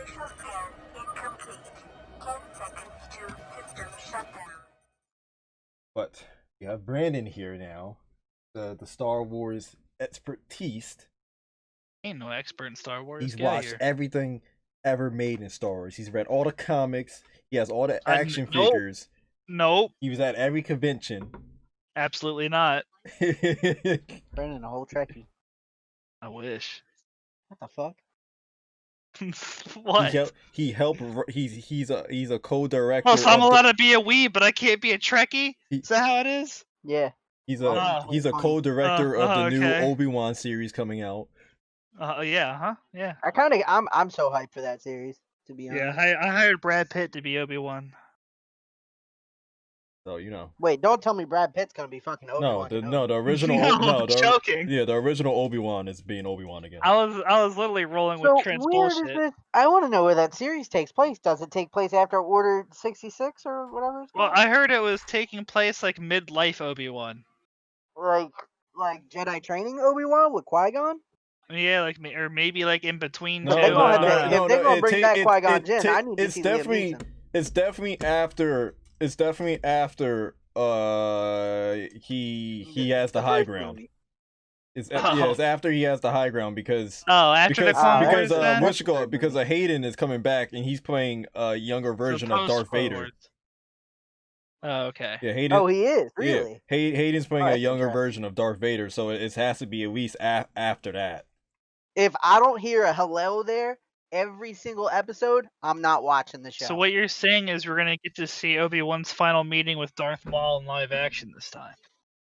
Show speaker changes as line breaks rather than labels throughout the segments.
Spatial scan incomplete. 10 seconds to system shutdown.
But we have Brandon here now, the Star Wars expertise.
Ain't no expert in Star Wars.
He's
Get outta
watched
here.
everything ever made in Star Wars. He's read all the comics. He has all the action
Nope.
figures.
Nope,
He was at every convention.
absolutely not.
Brandon, a whole Trekkie.
I wish.
What the fuck?
What?
He helped. He's a co-director.
Oh, so I'm
of
allowed to be a weeb, but I can't be a Trekkie? Is that how it is?
Yeah.
He's
Oh.
a co-director of the new
okay.
Obi-Wan series coming out.
Yeah, huh? Yeah.
I'm so hyped for that series, to be honest.
Yeah, I hired Brad Pitt to be Obi-Wan.
So you know.
Wait, don't tell me Brad Pitt's gonna be fucking Obi-Wan.
The original.
No, I'm joking.
Yeah, the original Obi-Wan is being Obi-Wan again.
I was literally rolling
So
with trans
where does
bullshit.
this? I want to know where that series takes place. Does it take place after Order 66 or whatever it's
Well,
called?
I heard it was taking place like midlife Obi-Wan.
Like Jedi training Obi-Wan with Qui-Gon?
Yeah, like or maybe like in between.
If they're gonna bring back Qui-Gon Jinn, I need to see Liam Neeson.
It's definitely after. It's definitely after. He has the high ground. It's after he has the high ground because
after the Clone Wars, then?
what you call it? Because Hayden is coming back and he's playing a younger version of Darth Vader.
Oh, okay.
Yeah, Hayden.
Oh, he is really.
Yeah, Hayden's playing a younger version of Darth Vader, so it has to be at least after that.
If I don't hear a hello there every single episode, I'm not watching the show.
So what you're saying is we're gonna get to see Obi-Wan's final meeting with Darth Maul in live action this time.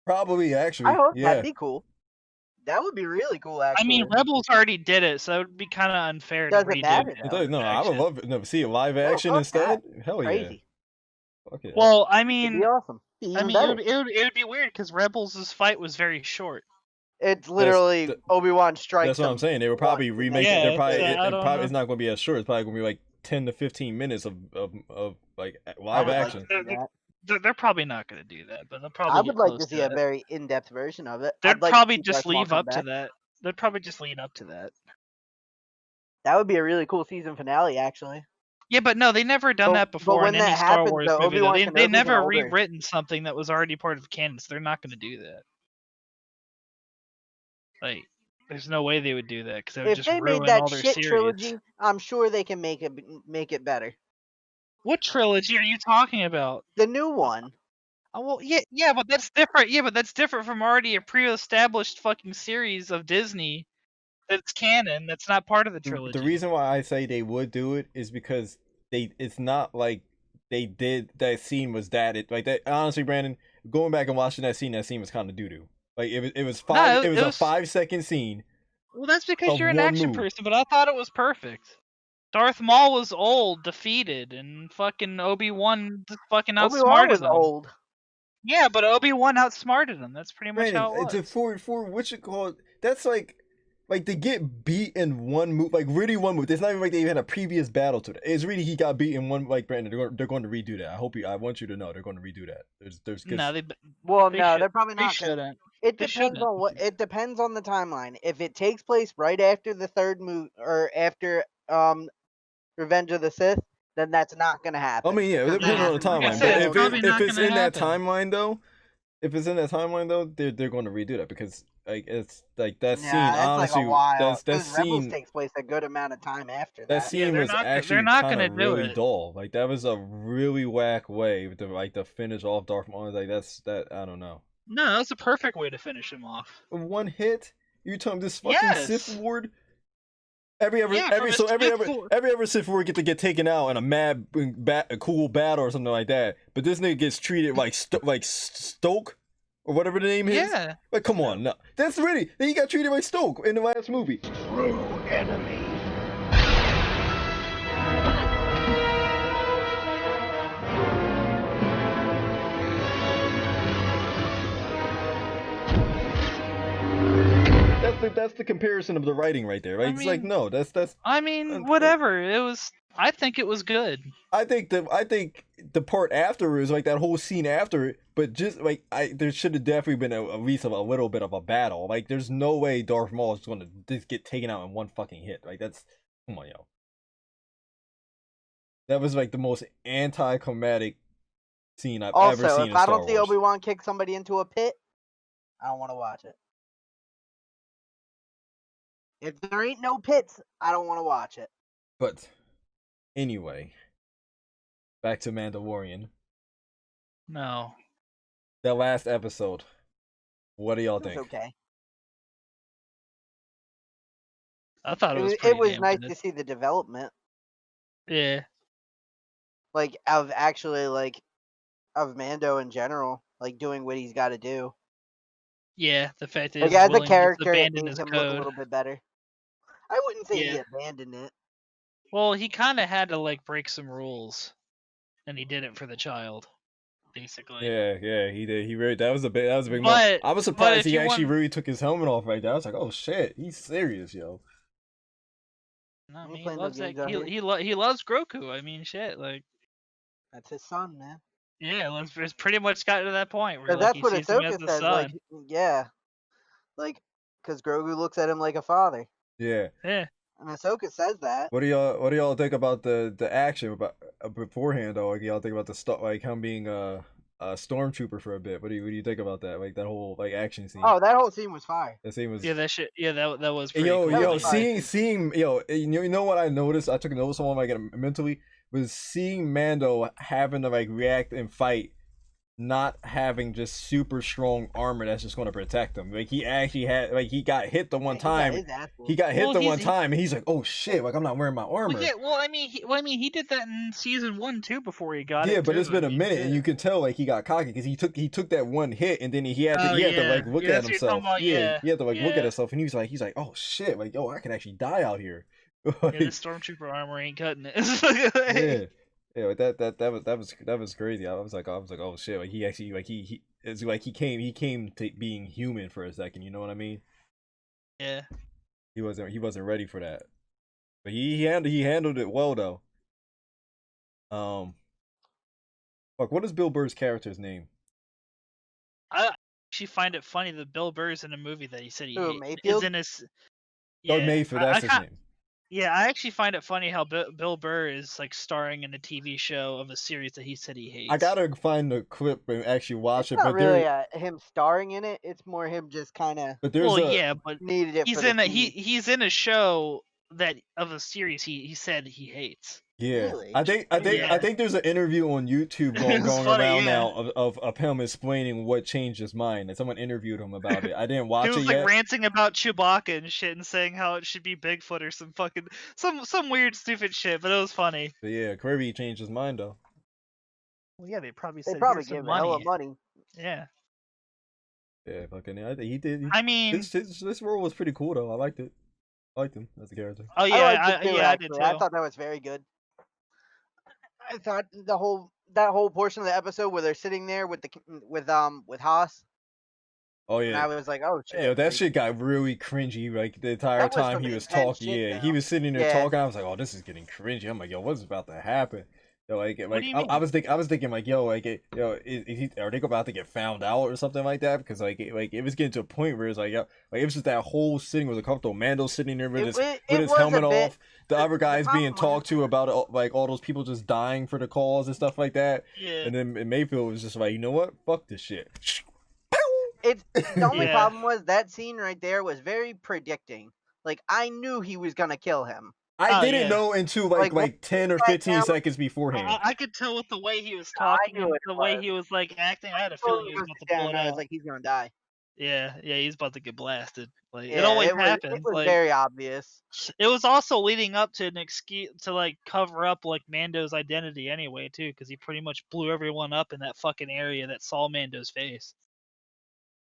Probably, actually.
I hope that'd be cool. That would be really cool, actually.
I mean, Rebels already did it, so it would be kind of unfair to redo it.
No, I would love it. No, see a live action instead. Hell yeah.
Crazy.
Okay.
Well, I mean,
it'd be awesome.
It would be weird because Rebels' fight was very short.
It's literally Obi-Wan strikes.
That's what I'm saying. They would probably remake it. They're probably it's not going to be as short. It's probably going to be like 10 to 15 minutes of like live action.
They're probably not going to do that, but they'll probably.
I would like to see a very in-depth version of it.
They'd probably just leave up to that. They'd probably just lead up to that.
That would be a really cool season finale, actually.
Yeah, but no, they never done that before in any Star Wars movie. They never rewritten something that was already part of canon, so they're not going to do that. Like, there's no way they would do that because it would just ruin all their series. If they made that shit
trilogy, I'm sure they can make it better.
What trilogy are you talking about?
The new one.
Oh, well, yeah, but that's different. Yeah, but that's different from already a pre-established fucking series of Disney that's canon. That's not part of the trilogy.
The reason why I say they would do it is because it's not like they did that scene was that like that. Honestly, Brandon, going back and watching that scene was kind of doo doo. Like it was five. It was a 5-second scene.
Well, that's because you're an action person, but I thought it was perfect. Darth Maul was old, defeated, and fucking Obi-Wan fucking outsmarted him.
Old.
Yeah, but Obi-Wan outsmarted him. That's pretty much how it was.
For what you call it, that's like they get beat in one move, like really one move. It's not even like they even had a previous battle to that. It's really he got beat in one. Like Brandon, they're going to redo that. I want you to know they're going to redo that. There's
no,
they're probably not.
They shouldn't.
It depends on what. It depends on the timeline. If it takes place right after the third move or after Revenge of the Sith, then that's not gonna happen.
I mean, yeah, it depends on the timeline. But if it's in that timeline though, they're going to redo that because like it's like that scene. Honestly, that scene
Rebels takes place a good amount of time after that.
That scene was actually kind of really dull. Like that was a really whack way to finish off Darth Maul. Like that. I don't know.
No, that's a perfect way to finish him off.
One hit. You telling this fucking Sith Lord? Every Sith Lord get taken out in a cool battle or something like that. But this nigga gets treated like Stoke or whatever the name is.
Yeah.
Like come on, no. That's really he got treated like Stoke in the last movie.
True enemy.
That's the comparison of the writing right there, right? It's like no, that's.
I mean, whatever. It was. I think it was good.
I think the part after is like that whole scene after it, but just like there should have definitely been at least a little bit of a battle. Like there's no way Darth Maul is going to just get taken out in one fucking hit. Like that's come on, yo. That was like the most anticlimactic scene I've ever
Also,
seen
if
in
I
Star
don't see
Wars.
Obi-Wan kick somebody into a pit, I don't want to watch it. If there ain't no pits, I don't want to watch it.
But anyway, back to Mandalorian.
No.
That last episode. What do y'all think?
Okay.
I thought
It was nice to see the development.
Yeah.
Like of actually like of Mando in general, like doing what he's got to do.
Yeah, the fact that
like
he's
as a
willing to
character, it
abandon
made
his
him look a
code.
little bit better. I wouldn't say he
Yeah.
abandoned it.
Well, he kind of had to like break some rules, and he did it for the child, basically.
Yeah, he did. He really that was a big moment.
But
I was surprised he actually really took his helmet off right there. I was like, oh shit, he's serious, yo.
No, I
He
mean, he
playing
loves
those
that.
games out
He loves Grogu. I mean, shit, like
That's his son, man.
yeah, it's pretty much got to that point where
Because
like
that's
he
what
sees him as
Ahsoka
the
says.
son.
Like, yeah, like because Grogu looks at him like a father.
Yeah.
Yeah.
And Ahsoka says that.
What do y'all think about the action about beforehand though? Like y'all think about the stuff like him being a stormtrooper for a bit. What do you think about that? Like that whole like action scene.
Oh, that whole scene was fire.
That scene was
That shit. Yeah, that was pretty
yo
cool.
yo seeing you know what I noticed? I took a notice on like mentally was seeing Mando having to like react and fight, not having just super strong armor that's just going to protect him. Like he actually had, like he got hit the one time. He got hit the one time, and he's like, "Oh shit! Like I'm not wearing my armor."
Well, yeah. Well, I mean, he did that in season 1 too before he got it.
Yeah, but
too.
it's been a minute, and you can tell like he got cocky because he took that one hit, and then he had to like look at himself. He had to like look at himself, and he's like, "Oh shit! Like yo, I can actually die out here."
Like, the stormtrooper armor ain't cutting it.
Yeah, like that was crazy. I was like, oh shit! Like he actually like it's like he came to being human for a second. You know what I mean?
Yeah.
He wasn't ready for that, but he handled it well though. Fuck, what is Bill Burr's character's name?
I actually find it funny that Bill Burr's in a movie that he said he
Mayfield?
is in his.
Yeah, Mayfield, that's his name.
Yeah, I actually find it funny how Bill Burr is like starring in a TV show of a series that he said he hates.
I gotta find the clip and actually watch it.
Not
but
really him starring in it. It's more him just kind of.
But there's
but
needed it.
He's in a show that of a series he said he hates.
Yeah,
really?
I think there's an interview on YouTube going around now of him explaining what changed his mind, and someone interviewed him about it. I didn't watch it yet. He was
like ranting about Chewbacca and shit, and saying how it should be Bigfoot or some fucking some weird stupid shit, but it was funny.
But yeah, Kirby changed his mind though.
Well, yeah, they probably
gave him a hell of money.
Yeah.
Yeah, fucking. I think he did.
I mean,
this role was pretty cool though. I liked it. I liked him as a character.
Oh yeah, I did too.
I thought that was very good. I thought that whole portion of the episode where they're sitting there with Haas.
Oh yeah.
And I was like, oh shit.
Yeah, that shit got really cringy. Like the entire time he was talking. Yeah, he was sitting there talking. I was like, oh, this is getting cringy. I'm like, yo, what's about to happen? Yo, I was thinking like, yo, like, are they about to get found out or something like that? Because like it was getting to a point where it's like, yo, like it was just that whole sitting with a couple Mando sitting there with his helmet off, the other guys being talked to about like all those people just dying for the cause and stuff like that.
Yeah.
And then Mayfield was just like, you know what? Fuck this shit.
The only problem was that scene right there was very predicting. Like I knew he was gonna kill him.
I didn't know until like 10 or 15 seconds beforehand.
I could tell with the way he was talking, and the way he was like acting. I had a feeling he was about to blow it out.
I was like, he's gonna die.
Yeah, he's about to get blasted. Like it always happens.
It was
like,
very obvious.
It was also leading up to an excuse to like cover up like Mando's identity anyway too, because he pretty much blew everyone up in that fucking area that saw Mando's face.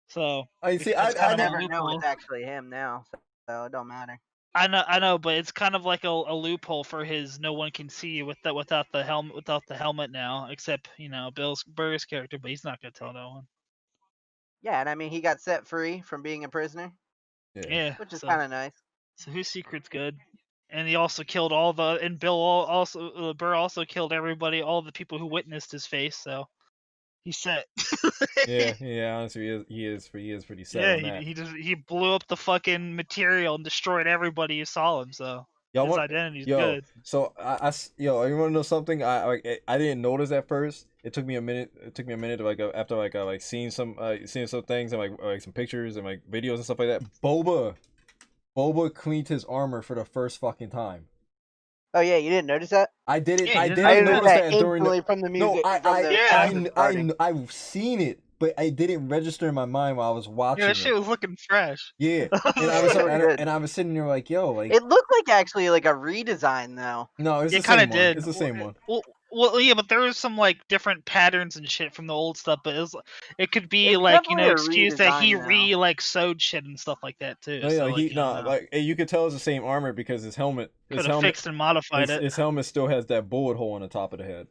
So
I
never know it's actually him now, so it don't matter.
I know, but it's kind of like a loophole for his no one can see without the helmet now, except Bill Burr's character, but he's not gonna tell no one.
Yeah, and I mean he got set free from being a prisoner.
Yeah,
which is kind of nice.
So his secret's good, and he also killed Burr also killed everybody, all the people who witnessed his face. So he's set.
yeah. Honestly, he is pretty set.
Yeah, he blew up the fucking material and destroyed everybody who saw him. So
Y'all
His
want,
identity's
yo,
good.
so yo, you want to know something? I didn't notice at first. It took me a minute. It took me a minute to after seeing some things and like some pictures and like videos and stuff like that. Boba cleaned his armor for the first fucking time.
Oh yeah, you didn't notice that?
I didn't.
Yeah,
I
he
didn't
didn't
noticed
notice
that
that during the.
instantly from the
No,
music.
I
from the
Yeah.
episode starting.
I've seen it, but I didn't register in my mind while I was watching
Yeah, that
it.
shit was looking fresh.
Yeah, and
Yeah, it was good.
I was sitting there like, yo, like
It looked like actually like a redesign though.
no, it's
It
the
kind
same
of
one.
did.
It's the same one.
Well, yeah, but there was some like different patterns and shit from the old stuff. But it could be
It's
like
definitely a
excuse that he
redesign now.
sewed shit and stuff like that too.
No,
So
yeah,
like, I don't know.
like you could tell it's the same armor because his
Could have fixed and modified it.
his helmet still has that bullet hole on the top of the head.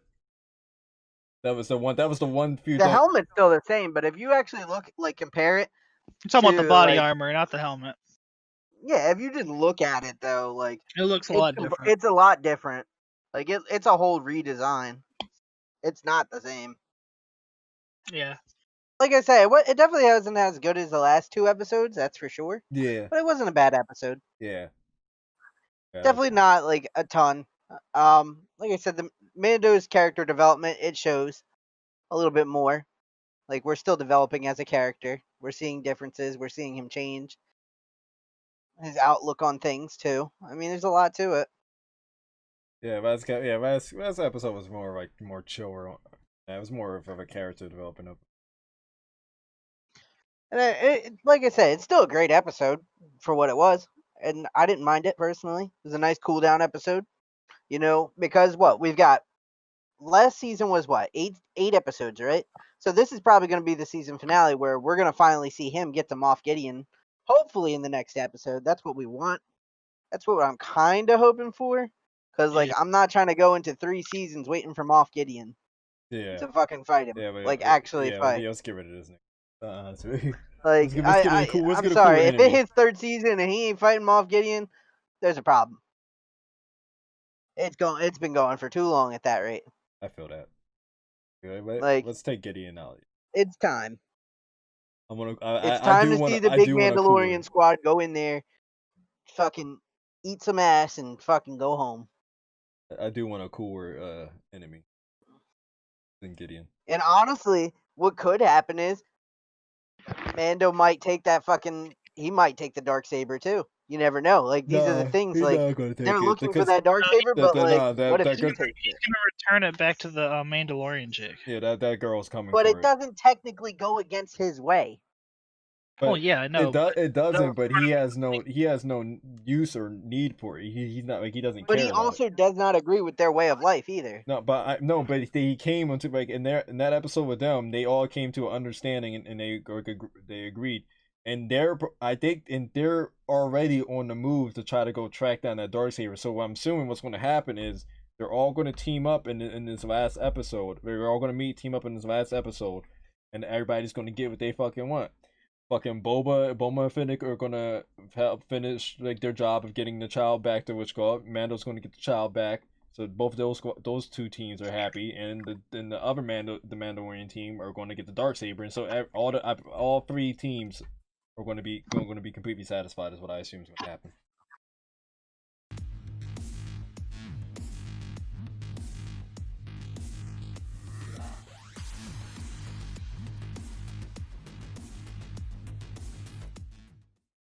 That was the one. That was the one few.
The helmet's still the same, but if you actually look, like, compare it,
I'm talking about the
to,
body
like-
armor, not the helmet.
yeah, if you just look at it though, like
It looks a lot different.
it's a lot different. Like it's a whole redesign. It's not the same.
Yeah.
Like I say, it definitely wasn't as good as the last 2 episodes, that's for sure.
Yeah,
But it wasn't a bad episode.
yeah.
Definitely not like a ton. Like I said, the Mando's character development, it shows a little bit more. Like we're still developing as a character. We're seeing differences. We're seeing him change. His outlook on things too. I mean, there's a lot to it.
Yeah, last episode was more chiller. Yeah, it was more of a character developing up.
And like I said, it's still a great episode for what it was, and I didn't mind it personally. It was a nice cool down episode, because we've got last season was eight episodes, right? So this is probably going to be the season finale where we're going to finally see him get to Moff Gideon, hopefully in the next episode. That's what we want. That's what I'm kind of hoping for, because I'm not trying to go into 3 seasons waiting for Moff Gideon
Yeah,
to fucking fight him,
but
actually
yeah,
fight.
Yeah, let's get rid of this nigga. Like,
Like, I'm sorry, if it hits 3rd season and he ain't fighting Moff Gideon, there's a problem. It's been going for too long at that rate.
I feel that.
Like,
let's take Gideon out.
It's time.
It's
time to see the big Mandalorian squad go in there, fucking eat some ass, and fucking go home.
I do want a cooler enemy than Gideon.
And honestly, what could happen is Mando might take he might take the Darksaber too. You never know. Like, these are the things, like, they're looking for that Darksaber, but what if he takes it?
He's gonna return it back to the Mandalorian chick.
Yeah, that girl's coming.
But it doesn't technically go against his way.
Oh yeah, I know.
It doesn't, but he has no use or need for it. He's not like he doesn't.
But
care
he
about
also
it.
does not agree with their way of life either.
No, but he came into like in that episode with them. They all came to an understanding and they agreed. And they're already on the move to try to go track down that Darksaber. So I'm assuming what's going to happen is they're all going to team up in this last episode. They're all going to team up in this last episode, and everybody's going to get what they fucking want. Fucking Boba and Finnick are gonna help finish like their job of getting the child back to Witchclaw. Mando's gonna get the child back, so both those 2 teams are happy, and the other the Mandalorian team are going to get the Darksaber, and so all 3 teams are going to be completely satisfied. Is what I assume is going to happen.